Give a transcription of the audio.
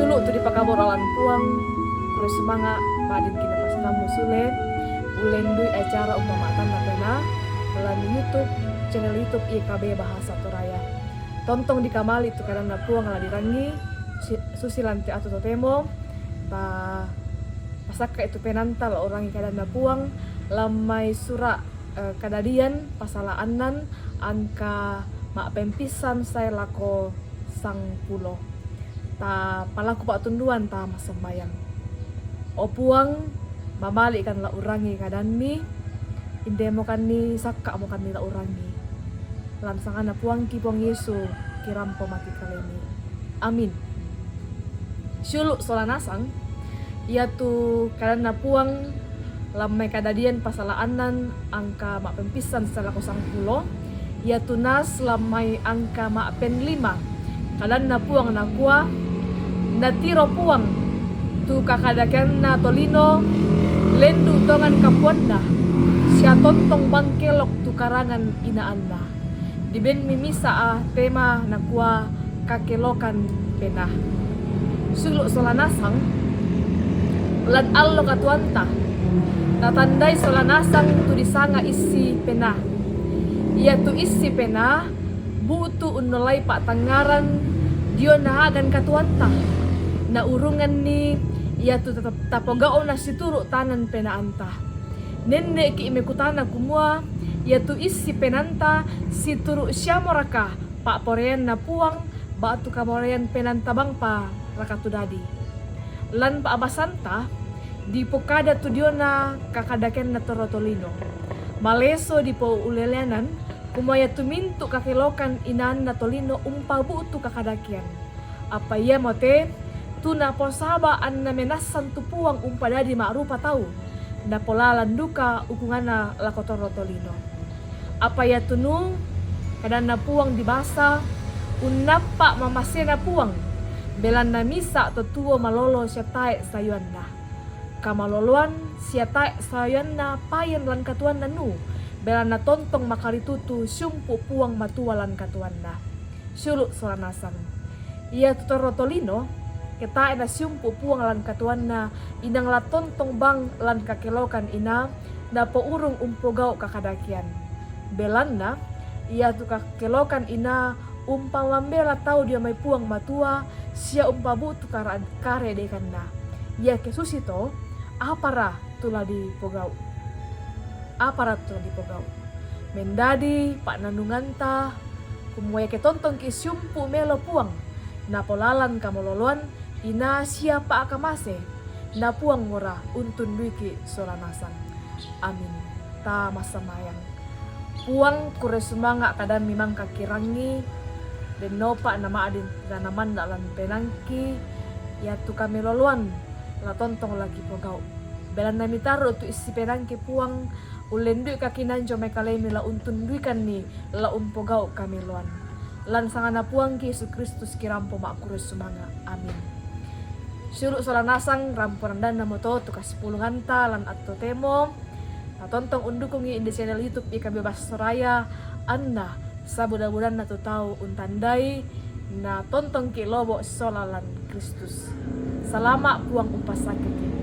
Sulu tu di pakaboralan puang terus semangat padin kina pas tamu sule ulendui acara upamatan napena melalui YouTube channel YouTube IKB Bahasa Toraya. Tontong di kamali tu kadang puang lah dirangi susilanti atau totemo pa pasaka itu penantal orang kadang puang lamai surak kadadian pasalaanan angka mak pempisan saya lako sang pulo ta palaku pak tunduan ta masembayang opuang mabalik kan la urangi kadan mi inde mo kan ni sakka mo kan ni la urangi lansangan na puang ki puang Yesu kirampo mati kalemi amin. Syulu solanasang ia tu kadan na puang lamai kadadian pasalaanan angka mak pempisan setelah kosang pulo ia tunas lamai angka mak pen 5 kadan na puang na kuah natiro puang tu kakadakan na tolino lendu tongan kapuanda sia tontong bangkelok tu karangan inaanda diben mimisa tema na kuah kakelokan penah suluk solanasang lan allo katuanta tatandai solanasang tu disanga isi penah ia tu isi penah butu unolai pak tangaran dio nahagan katuanta na urungan ni ia tu tetap tapogao na situru tanan penaanta nenne ki imekutana kumua ia tu isi penanta situru syamoraka pak porean na puang batu kamorean penanta bang pa rakatu dadi lan pa abasanta di pokada tu diona kakadaken na torotolino maleso di po uleleanan kumaya tumintu kakelokan inan na tolino umpabu tu kakadakian apa ia mote tu na posaba an na menasan tu puang umpadadi makrupa tau na polalan duka ukungana lakotoro tolino apa ya tunu kadan na puang di basa unapa mamasena puang belan na misa tetuo malolo siatae sayuanna kamaloloan siatae sayuanna payen lan katuan nanu belan na tontong makaritutu sumpu puang matualan katuanna suluk solanasang ia tutoro tolino kita ina sumpu puang lan katuan na inang latontong bang lan kakelokan ina na urung umpogau kakadakian belan na ia tu kakelokan ina umpamambela tau dia mai puang matua sia umpabu tu kare dekan na ia kesusito apara tula di pogau mendadi pak nanunganta kumuya ketontong ki sumpu melo puang na polalan kamololoan ina siapa akamase na puang mura untun duiki solanasan amin ta masamayang puang kure sumanga kadang memang kakirangi den nopa nama adin danaman dalam penangki ya tu kami loluan la tontong lagi pogau belan nami taruh tu isi penangki puang ulendu kakinan jome kalemi la untun duikan ni la umpogau kami luan lan sangana puang ki Yesus Kristus kirampo mak kure sumanga amin. Syuruk solanasang rampuran dan namo to tukas pulungan lan atto temo tontong undukungi in the channel YouTube IKB Bahasa Toraya anna sabuda-budan na tau untandai na tontong ki lobo solalan Kristus salama puang umpasakit